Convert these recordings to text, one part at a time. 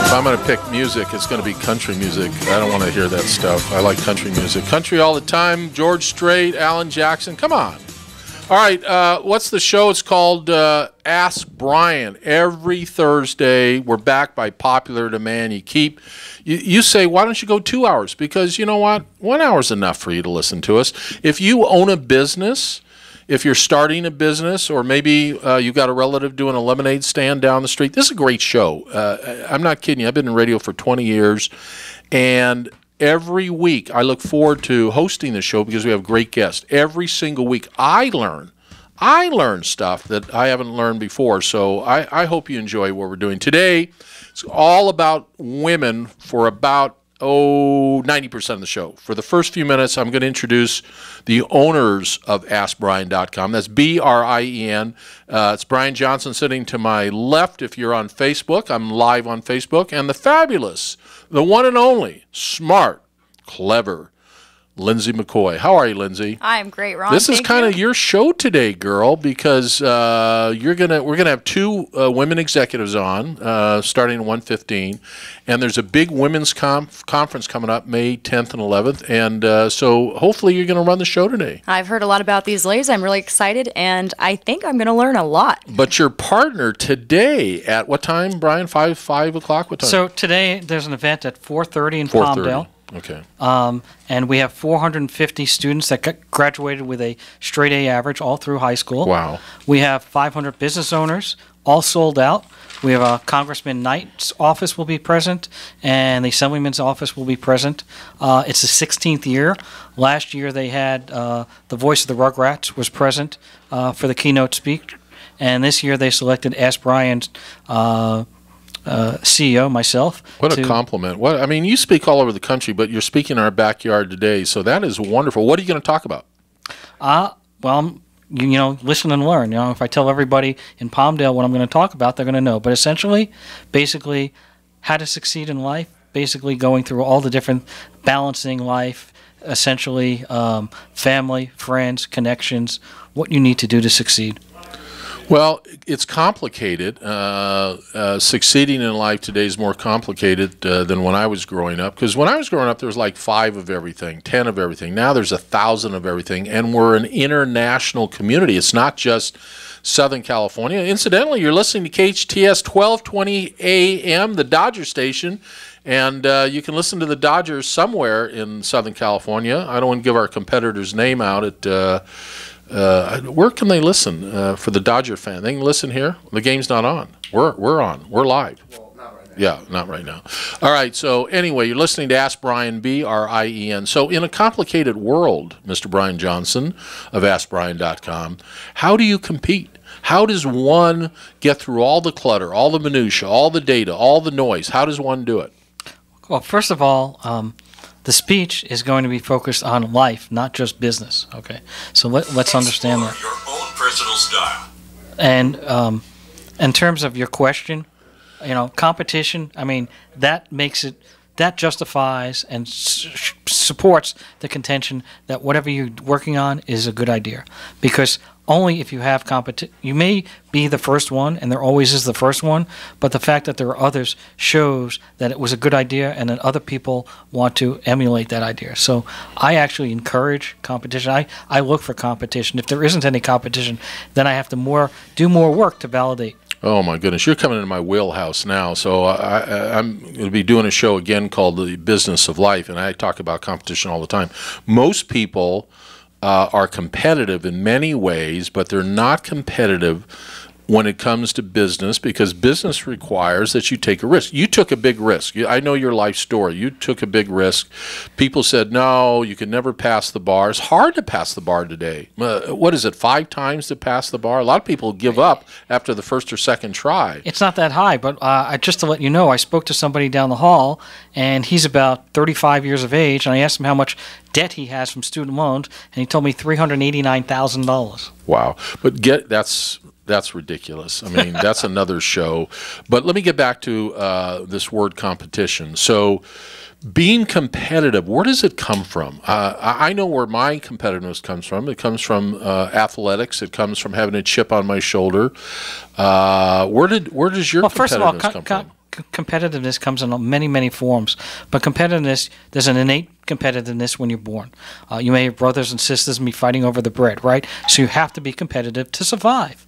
If I'm going to pick music, it's going to be country music. I don't want to hear that stuff. I like country music. Country all the time. George Strait, Alan Jackson. Come on. All right. What's the show? It's called Ask Brien. Every Thursday, we're back by popular demand. You say, why don't you go 2 hours? Because you know what? 1 hour is enough for you to listen to us. If you own a business, if you're starting a business, or maybe you've got a relative doing a lemonade stand down the street, this is a great show. I'm not kidding you. I've been in radio for 20 years, and every week I look forward to hosting the show because we have great guests. Every single week I learn stuff that I haven't learned before, so I hope you enjoy what we're doing. Today, it's all about women for about 90% of the show. For the first few minutes, I'm going to introduce the owners of AskBrien.com. That's B-R-I-E-N. It's Brien Johnson sitting to my left. If you're on Facebook, I'm live on Facebook. And the fabulous, the one and only, smart, clever, Lindsay McCoy. How are you, Lindsay? I'm great, Ron. This is kind of your show today, girl, because we're gonna have two women executives on starting at 1:15, and there's a big women's conference coming up May 10th and 11th, and so hopefully you're going to run the show today. I've heard a lot about these ladies. I'm really excited, and I think I'm going to learn a lot. But your partner today at what time, Brien? 5 o'clock? What time? So today there's an event at 4:30 in Palmdale. Okay. And we have 450 students that graduated with a straight A average all through high school. Wow. We have 500 business owners, all sold out. We have a Congressman Knight's office will be present, and the Assemblyman's office will be present. It's the 16th year. Last year they had the voice of the Rugrats was present for the keynote speech, and this year they selected Ask Brien's CEO, myself. What a compliment. I mean, you speak all over the country, but you're speaking in our backyard today, so that is wonderful. What are you going to talk about? Well, you know, listen and learn. You know, if I tell everybody in Palmdale what I'm going to talk about, they're going to know. But essentially, basically, how to succeed in life, basically going through all the different balancing life, essentially family, friends, connections, what you need to do to succeed. Well, it's complicated. Succeeding in life today is more complicated than when I was growing up. Because when I was growing up, there was like 5 of everything, 10 of everything. Now there's 1,000 of everything, and we're an international community. It's not just Southern California. Incidentally, you're listening to KHTS 1220 AM, the Dodger station, and you can listen to the Dodgers somewhere in Southern California. I don't want to give our competitor's name out at where can they listen for the Dodger fan? They can listen here. The game's not on. We're on. We're live. Well, not right now. Yeah, not right now. All right. So anyway, you're listening to Ask Brien, B-R-I-E-N. So in a complicated world, Mr. Brien Johnson of AskBrien.com, how do you compete? How does one get through all the clutter, all the minutia, all the data, all the noise? How does one do it? Well, first of all, the speech is going to be focused on life, not just business. Okay, so let's understand that. Your own personal style. And in terms of your question, you know, competition. I mean, that makes it, that justifies and supports the contention that whatever you're working on is a good idea, because only if you have competition, you may be the first one, and there always is the first one, but the fact that there are others shows that it was a good idea and that other people want to emulate that idea. So I actually encourage competition. I look for competition. If there isn't any competition, then I have to do more work to validate. Oh, my goodness. You're coming into my wheelhouse now. So I'm going to be doing a show again called The Business of Life, and I talk about competition all the time. Most people are competitive in many ways, but they're not competitive when it comes to business, because business requires that you take a risk. You took a big risk. I know your life story. You took a big risk. People said, no, you can never pass the bar. It's hard to pass the bar today. What is it, 5 times to pass the bar? A lot of people give up after the first or second try. It's not that high, but just to let you know, I spoke to somebody down the hall, and he's about 35 years of age, and I asked him how much debt he has from student loans, and he told me $389,000. Wow. But that's ridiculous. I mean, that's another show. But let me get back to this word competition. So being competitive, where does it come from? I know where my competitiveness comes from. It comes from athletics. It comes from having a chip on my shoulder. Where does your competitiveness come from? competitiveness comes in many, many forms. But competitiveness, there's an innate competitiveness when you're born. You may have brothers and sisters and be fighting over the bread, right? So you have to be competitive to survive.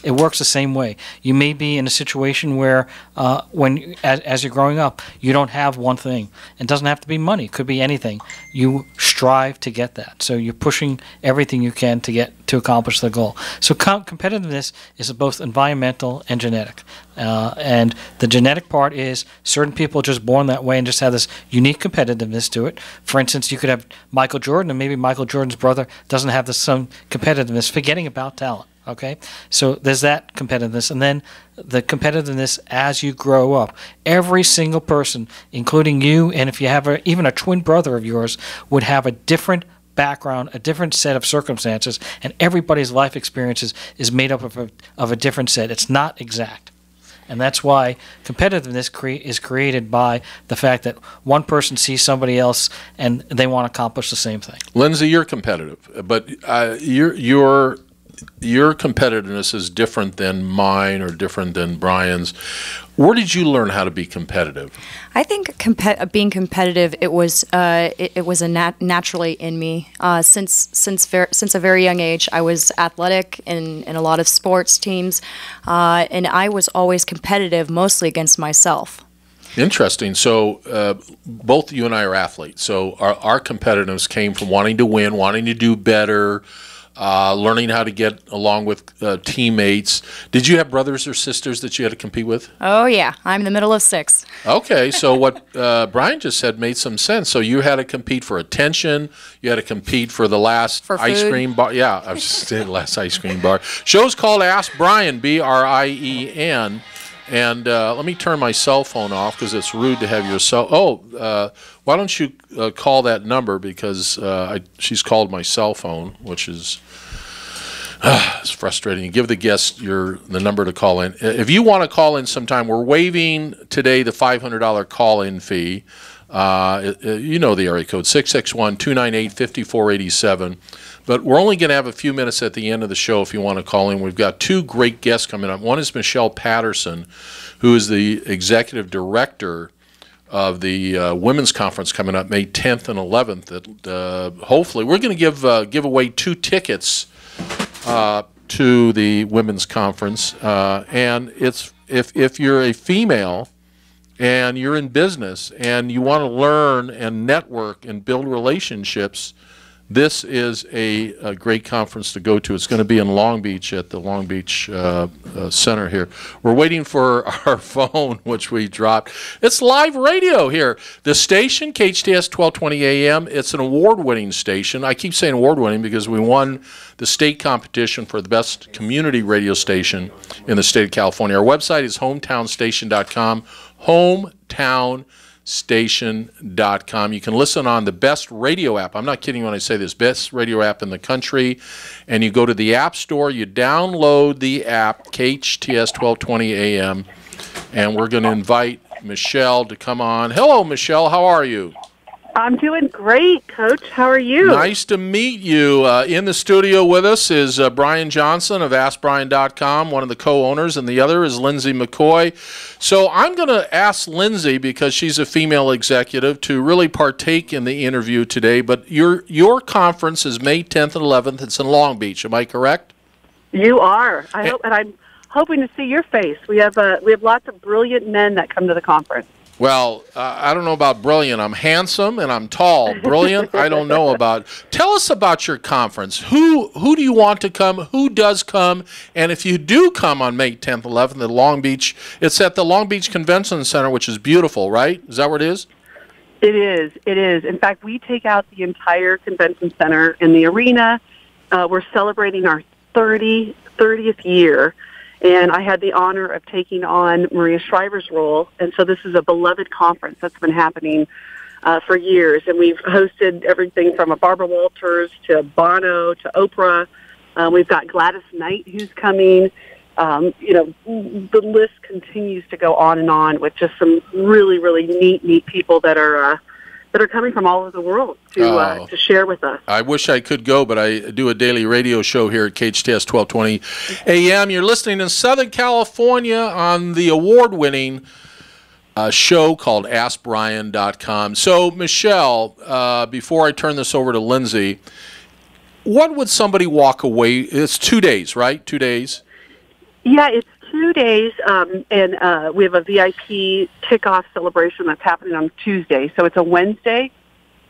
It works the same way. You may be in a situation where as you're growing up, you don't have one thing. It doesn't have to be money. It could be anything. You strive to get that. So you're pushing everything you can to accomplish the goal. So competitiveness is both environmental and genetic. And the genetic part is certain people are just born that way and just have this unique competitiveness to it. For instance, you could have Michael Jordan, and maybe Michael Jordan's brother doesn't have the same competitiveness, forgetting about talent. Okay, so there's that competitiveness, and then the competitiveness as you grow up. Every single person, including you, and if you have even a twin brother of yours, would have a different background, a different set of circumstances, and everybody's life experiences is made up of a different set. It's not exact. And that's why competitiveness is created by the fact that one person sees somebody else and they want to accomplish the same thing. Lindsay, you're competitive, but your competitiveness is different than mine or different than Brian's. Where did you learn how to be competitive? I think being competitive, it was naturally in me. Since a very young age, I was athletic in a lot of sports teams, and I was always competitive, mostly against myself. Interesting. So both you and I are athletes. So our competitiveness came from wanting to win, wanting to do better, learning how to get along with teammates. Did you have brothers or sisters that you had to compete with? Oh, yeah. I'm in the middle of 6. Okay, so what Brien just said made some sense. So you had to compete for attention. You had to compete for the last ice cream bar. Yeah, I was saying last ice cream bar. Show's called Ask Brien, Brien. And let me turn my cell phone off because it's rude to have your cell. Why don't you call that number, because she's called my cell phone, which is it's frustrating. You give the guest the number to call in. If you want to call in sometime, we're waiving today the $500 call-in fee. You know the area code, 661-298-5487. But we're only going to have a few minutes at the end of the show if you want to call in. We've got 2 great guests coming up. One is Michelle Patterson, who is the executive director of the Women's Conference coming up May 10th and 11th. That hopefully we're going to give away 2 tickets to the Women's Conference. And it's if you're a female and you're in business and you want to learn and network and build relationships, this is a great conference to go to. It's going to be in Long Beach at the Long Beach Center here. We're waiting for our phone, which we dropped. It's live radio here. The station, KHTS 1220 AM, it's an award-winning station. I keep saying award-winning because we won the state competition for the best community radio station in the state of California. Our website is hometownstation.com, hometownstation.com. You can listen on the best radio app. I'm not kidding when I say this, best radio app in the country. And you go to the App Store, you download the app, KHTS 1220 AM, and we're going to invite Michelle to come on. Hello, Michelle. How are you? I'm doing great, Coach. How are you? Nice to meet you. In the studio with us is Brien Johnson of AskBrien.com, one of the co-owners, and the other is Lindsay McCoy. So I'm going to ask Lindsay, because she's a female executive, to really partake in the interview today. But your conference is May 10th and 11th. It's in Long Beach. Am I correct? You are. I hope, and I'm hoping to see your face. We have lots of brilliant men that come to the conference. Well, I don't know about brilliant. I'm handsome and I'm tall. Brilliant, I don't know about. Tell us about your conference. Who do you want to come? Who does come? And if you do come on May 10th, 11th at Long Beach, it's at the Long Beach Convention Center, which is beautiful, right? Is that where it is? It is. It is. In fact, we take out the entire convention center in the arena. We're celebrating our 30th year. And I had the honor of taking on Maria Shriver's role. And so this is a beloved conference that's been happening for years. And we've hosted everything from a Barbara Walters to Bono to Oprah. We've got Gladys Knight who's coming. The list continues to go on with just some really, really neat people that are coming from all over the world to share with us. I wish I could go, but I do a daily radio show here at KHTS 1220 AM. You're listening in Southern California on the award-winning show called AskBrien.com. So, Michelle, before I turn this over to Lindsay, what would somebody walk away? It's 2 days, right? 2 days? Yeah, it's 2 days, and we have a VIP kickoff celebration that's happening on Tuesday. So it's a Wednesday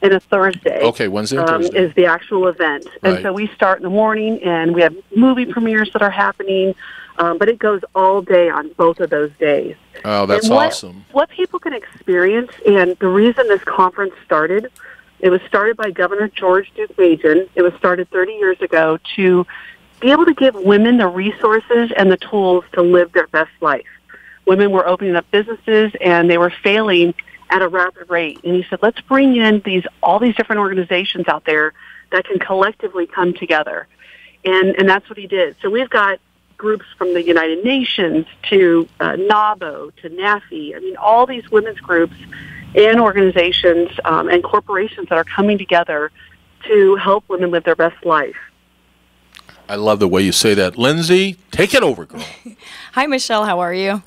and a Thursday. Okay, Wednesday and Thursday. Is the actual event. Right. And so we start in the morning, and we have movie premieres that are happening, but it goes all day on both of those days. Oh, that's awesome. What people can experience, and the reason this conference started, it was started by Governor George Duke Majan. It was started 30 years ago to be able to give women the resources and the tools to live their best life. Women were opening up businesses, and they were failing at a rapid rate. And he said, let's bring in all these different organizations out there that can collectively come together. And that's what he did. So we've got groups from the United Nations to NABO to NAFI. I mean, all these women's groups and organizations and corporations that are coming together to help women live their best life. I love the way you say that. Lindsay, take it over, girl. Hi, Michelle. How are you?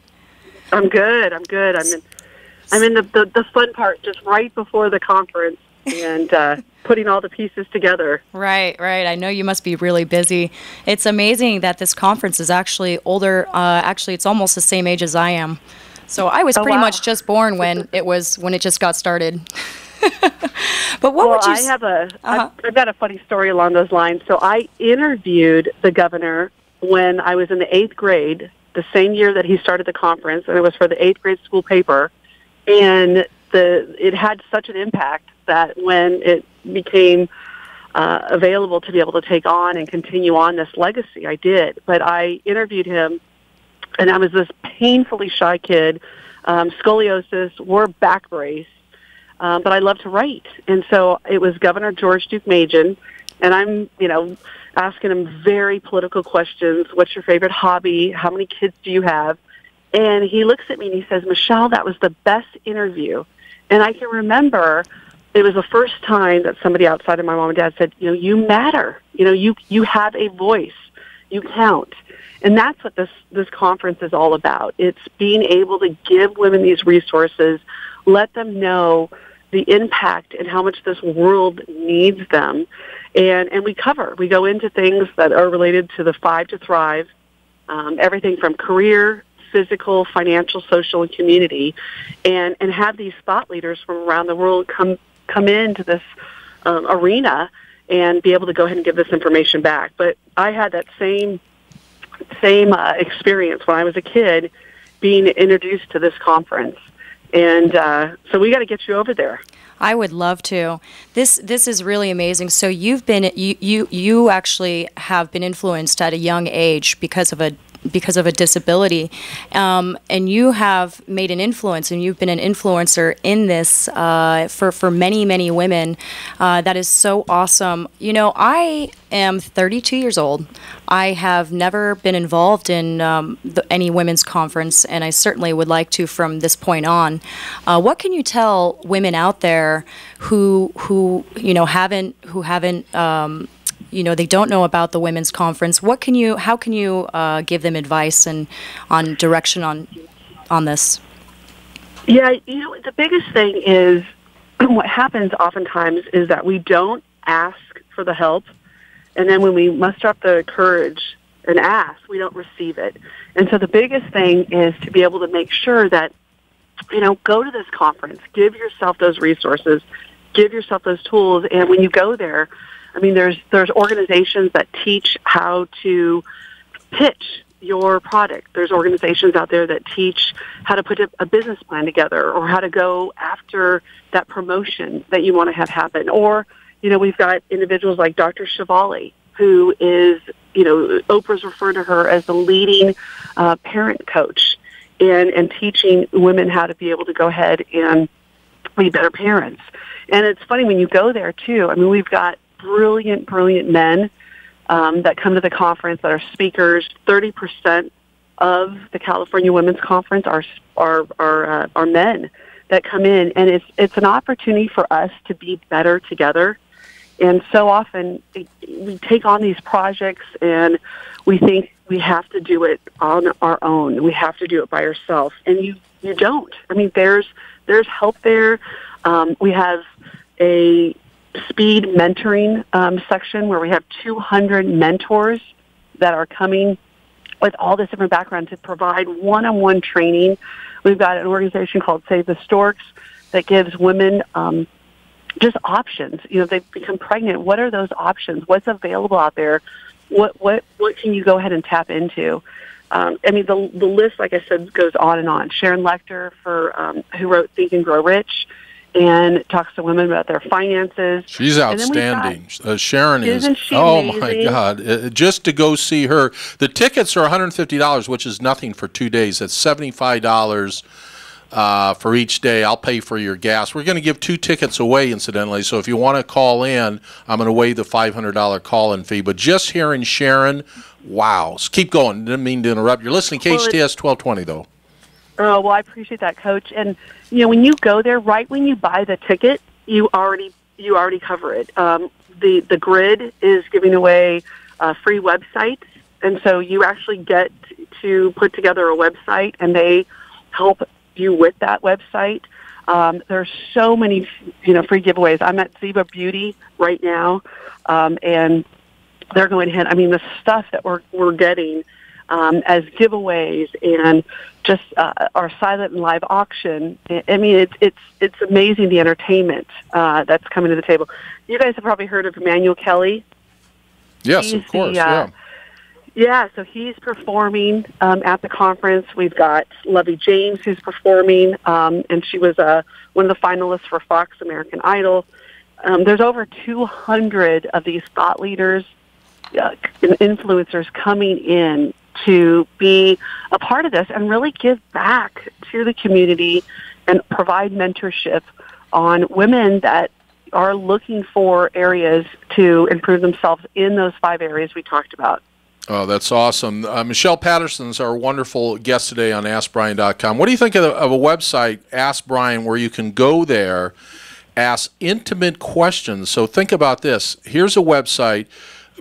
I'm good. I'm in the fun part, just right before the conference, and putting all the pieces together. Right. I know you must be really busy. It's amazing that this conference is actually older. Actually, it's almost the same age as I am. So I was pretty much just born when it just got started. But what would you say? I've got a funny story along those lines. So I interviewed the governor when I was in the 8th grade, the same year that he started the conference, and it was for the 8th grade school paper. And it had such an impact that when it became available to be able to take on and continue on this legacy, I did. But I interviewed him, and I was this painfully shy kid, scoliosis, wore back brace, but I love to write. And so it was Governor George Duke Majan, and I'm, asking him very political questions. What's your favorite hobby? How many kids do you have? And he looks at me and he says, Michelle, that was the best interview. And I can remember it was the first time that somebody outside of my mom and dad said, you matter. You have a voice. You count. And that's what this conference is all about. It's being able to give women these resources, let them know the impact and how much this world needs them. And we go into things that are related to the 5 to Thrive, everything from career, physical, financial, social, and community, and have these thought leaders from around the world come into this arena and be able to go ahead and give this information back. But I had that same experience when I was a kid being introduced to this conference. And so we got to get you over there. I would love to. This is really amazing. So you actually have been influenced at a young age because of a disability, and you have made an influence, and you've been an influencer in this for many women. That is so awesome. I am 32 years old. I have never been involved in any women's conference, and I certainly would like to from this point on. What can you tell women out there who haven't they don't know about the women's conference? How can you give them advice and on direction on this? Yeah, the biggest thing is what happens oftentimes is that we don't ask for the help, and then when we muster up the courage and ask, we don't receive it. And so the biggest thing is to be able to make sure that, go to this conference, give yourself those resources, give yourself those tools, and when you go there, there's organizations that teach how to pitch your product. There's organizations out there that teach how to put a business plan together or how to go after that promotion that you want to have happen. Or, we've got individuals like Dr. Shivali, who is, Oprah's referred to her as the leading parent coach and teaching women how to be able to go ahead and be better parents. And it's funny when you go there, too. We've got brilliant men that come to the conference that are speakers. 30% of the California Women's Conference are men that come in, and it's an opportunity for us to be better together And so often we take on these projects and we think we have to do it on our own. We have to do it by ourselves. And you don't. I mean, there's help there. We have a speed mentoring section where we have 200 mentors that are coming with all this different background to provide one-on-one training. We've got an organization called Save the Storks that gives women just options. You know, they've become pregnant. What are those options? What's available out there? What can you go ahead and tap into? I mean, the list, like I said, goes on and on. Sharon Lecter, who wrote Think and Grow Rich, and talks to women about their finances. She's outstanding. Sharon is. Isn't she amazing? My God! Just to go see her, the tickets are $150, which is nothing for 2 days. That's $75 for each day. I'll pay for your gas. We're going to give 2 tickets away, incidentally. So if you want to call in, I'm going to waive the $500 call-in fee. But just hearing Sharon, wow! So keep going. Didn't mean to interrupt. You're listening to KHTS 1220, though. Oh, well, I appreciate that, Coach. And you know, when you go there, right when you buy the ticket, you already cover it. The grid is giving away free websites, and so you actually get to put together a website, and they help you with that website. There's so many, free giveaways. I'm at Ziba Beauty right now, and they're going ahead. I mean, the stuff that we're getting as giveaways and just our silent and live auction. I mean, it's amazing, the entertainment that's coming to the table. You guys have probably heard of Emmanuel Kelly. Yes, of course. Yeah, so he's performing at the conference. We've got Lovey James who's performing, and she was one of the finalists for Fox American Idol. There's over 200 of these thought leaders and influencers coming in to be a part of this and really give back to the community and provide mentorship on women that are looking for areas to improve themselves in those 5 areas we talked about. Oh, that's awesome. Michelle Patterson's our wonderful guest today on AskBrien.com. What do you think of a website, Ask Brien, where you can go there, ask intimate questions? So think about this. Here's a website.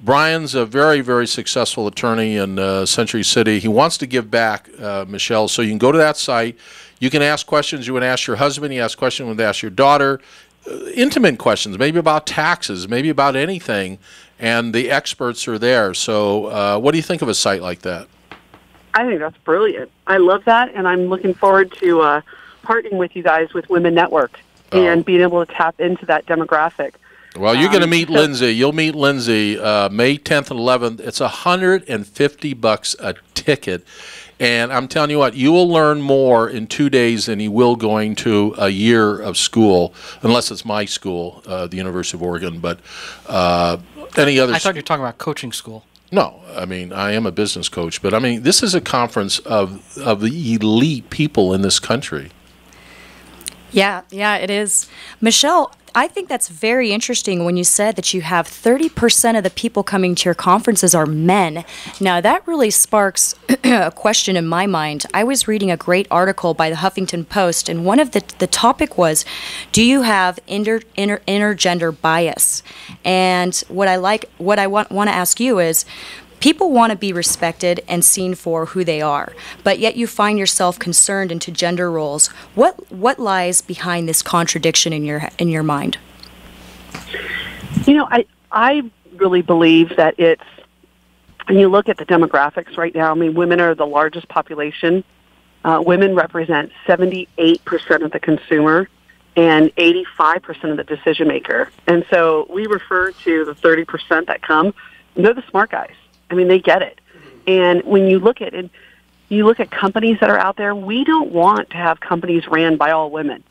Brian's a very, very successful attorney in Century City. He wants to give back, Michelle, so you can go to that site. You can ask questions. You would ask your husband. You ask questions. You would ask your daughter. Intimate questions, maybe about taxes, maybe about anything, and the experts are there. So what do you think of a site like that? I think that's brilliant. I love that, and I'm looking forward to partnering with you guys with Women Network and being able to tap into that demographic. Well, you're going to meet Lindsay. You'll meet Lindsay May 10th and 11th. It's $150 a ticket. And I'm telling you what, you will learn more in 2 days than you will going to a year of school, unless it's my school, the University of Oregon. But any other... I thought you were talking about coaching school. No, I mean, I am a business coach. But, I mean, this is a conference of the elite people in this country. Yeah, it is. Michelle, I think that's very interesting when you said that you have 30% of the people coming to your conferences are men. Now, that really sparks a question in my mind. I was reading a great article by the Huffington Post, and one of the topic was, do you have intergender bias? And what I want to ask you is, people want to be respected and seen for who they are, but yet you find yourself concerned into gender roles. What lies behind this contradiction in your mind? You know, I really believe that it's, when you look at the demographics right now, I mean, women are the largest population. Women represent 78% of the consumer and 85% of the decision maker. And so we refer to the 30% that come, they're the smart guys. I mean, they get it. And when you look at it, you look at companies that are out there, we don't want to have companies ran by all women.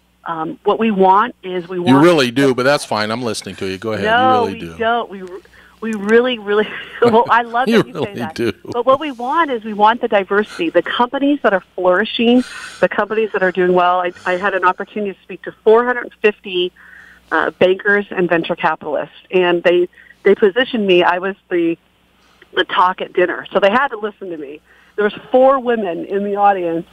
What we want is we want... You really do, but that's fine. I'm listening to you. Go ahead. No, you really do. We don't. We really, really... Well, I love that you really say that. Do. But what we want is we want the diversity. The companies that are flourishing, the companies that are doing well. I had an opportunity to speak to 450 bankers and venture capitalists, and they positioned me. I was the talk at dinner, so they had to listen to me. There was 4 women in the audience,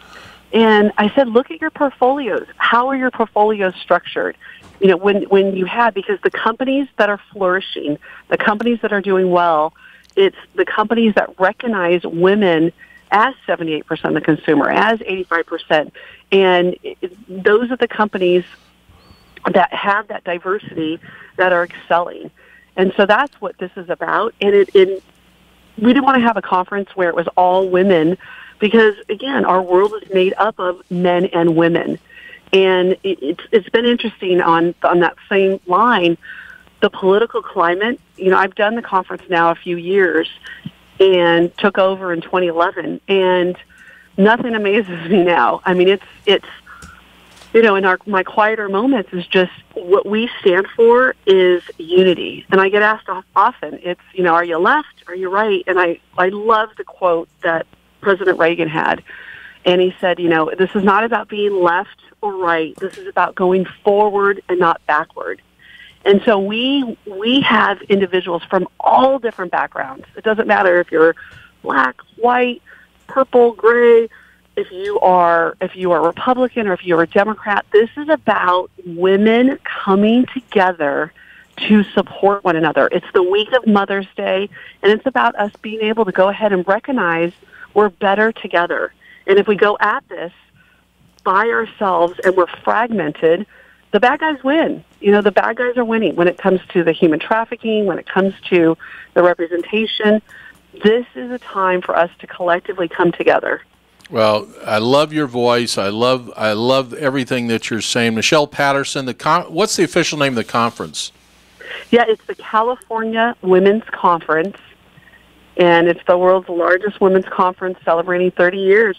And I said, look at your portfolios. How are your portfolios structured? You know, when you have, because the companies that are flourishing, the companies that are doing well, it's the companies that recognize women as 78% of the consumer, as 85%. And those are the companies that have that diversity that are excelling. And so that's what this is about. And we didn't want to have a conference where it was all women because, again, our world is made up of men and women. And it's been interesting on that same line, the political climate. You know, I've done the conference now a few years and took over in 2011, and nothing amazes me now. I mean, it's you know, in my quieter moments is just what we stand for is unity. And I get asked often, it's, you know, are you left? Are you right? And I love the quote that President Reagan had. And he said, you know, this is not about being left or right. This is about going forward and not backward. And so we have individuals from all different backgrounds. It doesn't matter if you're black, white, purple, gray, if you are Republican or if you're a Democrat. This is about women coming together to support one another. It's the week of Mother's Day, and it's about us being able to go ahead and recognize we're better together. And if we go at this by ourselves and we're fragmented, the bad guys win. You know, the bad guys are winning when it comes to the human trafficking, when it comes to the representation. This is a time for us to collectively come together. Well, I love your voice. I love everything that you're saying. Michelle Patterson, what's the official name of the conference? Yeah, it's the California Women's Conference, and it's the world's largest women's conference celebrating 30 years.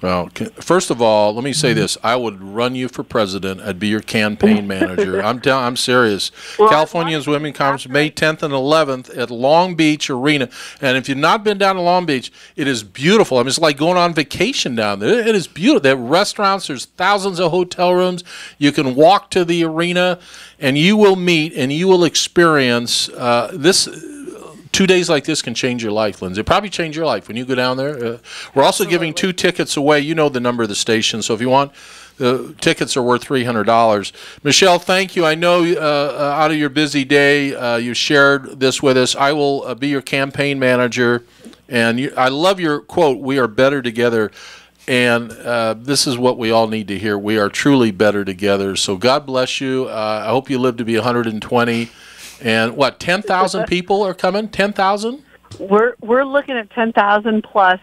Well, first of all, let me say this. I would run you for president. I'd be your campaign manager. I'm serious. Well, California's Women's Conference, May 10th and 11th at Long Beach Arena. And if you've not been down to Long Beach, it is beautiful. I mean, it's like going on vacation down there. It is beautiful. There are restaurants. There's thousands of hotel rooms. You can walk to the arena, and you will meet and you will experience this. 2 days like this can change your life, Lindsay. Probably change your life when you go down there. We're also giving 2 tickets away. You know the number of the station, so if you want, the tickets are worth $300. Michelle, thank you. I know out of your busy day, you shared this with us. I will be your campaign manager, and I love your quote, "We are better together." And this is what we all need to hear. We are truly better together. So God bless you. I hope you live to be 120. And what, 10,000 people are coming? 10,000? We're looking at 10,000 plus.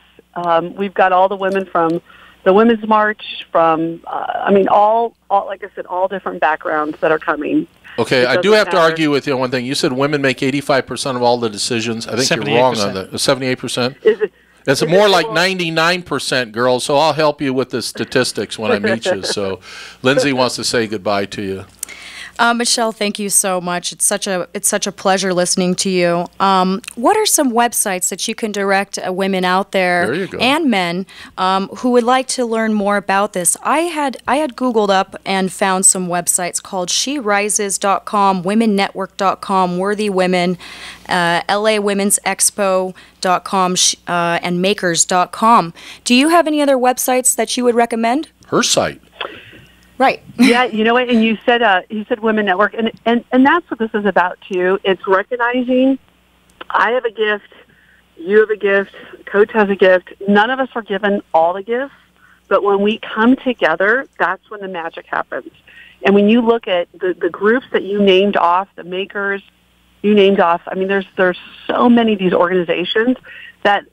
We've got all the women from the Women's March, from all like I said, all different backgrounds that are coming. Okay, I do have to argue with you on one thing. You said women make 85% of all the decisions. I think 78%. You're wrong on that. 78%? It's more like 99%, girls. So I'll help you with the statistics when I meet you. So Lindsay wants to say goodbye to you. Michelle, thank you so much. It's such a pleasure listening to you. What are some websites that you can direct women out there and men who would like to learn more about this? I had Googled up and found some websites called SheRises.com, WomenNetwork.com, Worthy Women, LAWomen'sExpo.com, and Makers.com. Do you have any other websites that you would recommend? Her site. Right. Yeah, you know what? And you said Women Network, and that's what this is about too. It's recognizing I have a gift, you have a gift, Coach has a gift. None of us are given all the gifts, but when we come together, that's when the magic happens. And when you look at the groups that you named off, the Makers, you named off. I mean, there's so many of these organizations that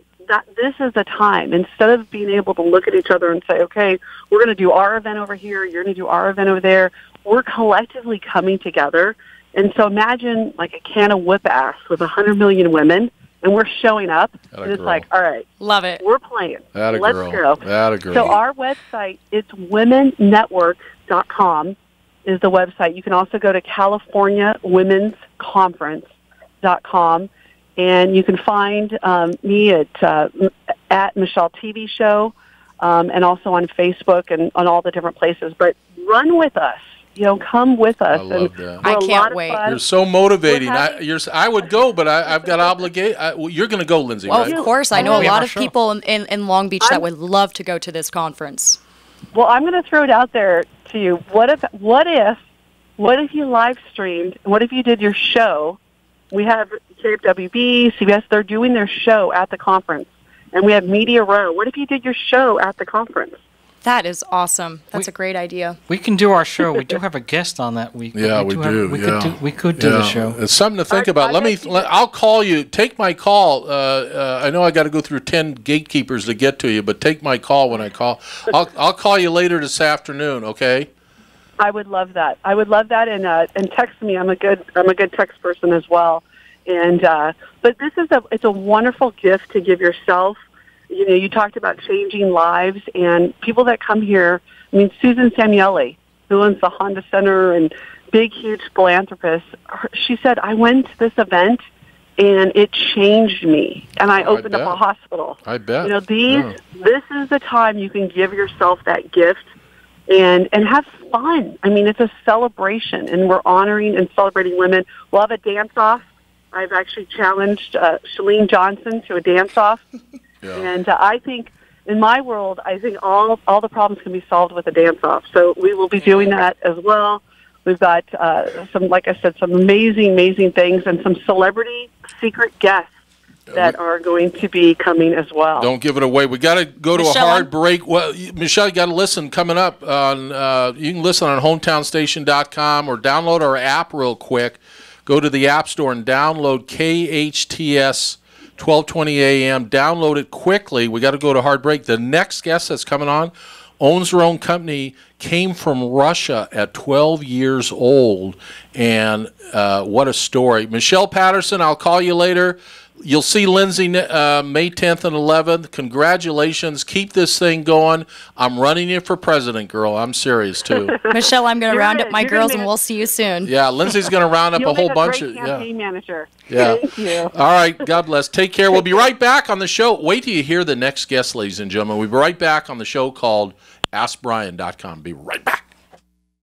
this is the time. Instead of being able to look at each other and say, okay, we're going to do our event over here, you're going to do our event over there, we're collectively coming together. And so imagine like a can of whoop ass with 100 million women, and we're showing up, and it's like, all right. Love it. We're playing. Let's go. Girl. So our website, it's WomenNetwork.com is the website. You can also go to CaliforniaWomen'sConference.com. And you can find me at Michelle TV Show and also on Facebook and on all the different places. But run with us. come with us. I love that. I we're a can't lot of wait. fun. You're so motivating. We're having- I would go, but I've got you're going to go, Lindsay, Well, right? of course, I know a We have lot our of show. people in Long Beach that would love to go to this conference. Well, I'm going to throw it out there to you. What if you live streamed? What if you did your show? We have KFWB, CBS. They're doing their show at the conference, and we have Media Row. What if you did your show at the conference? That is awesome. That's a great idea. We can do our show. We do have a guest on that week. Yeah, we do. We could do the show. It's something to think about. I I'll call you. Take my call. I know I got to go through 10 gatekeepers to get to you, but take my call when I call. I'll call you later this afternoon. Okay. I would love that. And text me. I'm a good text person as well. And but it's a wonderful gift to give yourself. You talked about changing lives, and people that come here. I mean, Susan Samueli, who owns the Honda Center and big, huge philanthropist. She said, "I went to this event, and it changed me, and I opened up a hospital." I bet. This is the time you can give yourself that gift. And have fun. I mean, it's a celebration, and we're honoring and celebrating women. We'll have a dance-off. I've actually challenged Shalene Johnson to a dance-off. Yeah. And I think, in my world, all the problems can be solved with a dance-off. So we will be doing that as well. We've got some, like I said, some amazing, amazing things, and some celebrity secret guests that are going to be coming as well. Don't give it away. We got to go to a hard break. Well, Michelle, you got to listen coming up on. You can listen on hometownstation.com or download our app real quick. Go to the App Store and download KHTS 1220 AM. Download it quickly. We got to go to hard break. The next guest that's coming on owns her own company, came from Russia at 12 years old, and what a story. Michelle Patterson, I'll call you later. You'll see Lindsay May 10th and 11th. Congratulations. Keep this thing going. I'm running you for president, girl. I'm serious, too. Michelle, I'm going to round up my girls, and we'll see you soon. Yeah, Lindsay's going to round up a whole bunch of... You'll make a great campaign manager. Yeah. Thank you. All right. God bless. Take care. We'll be right back on the show. Wait till you hear the next guest, ladies and gentlemen. We'll be right back on the show called AskBrien.com. Be right back.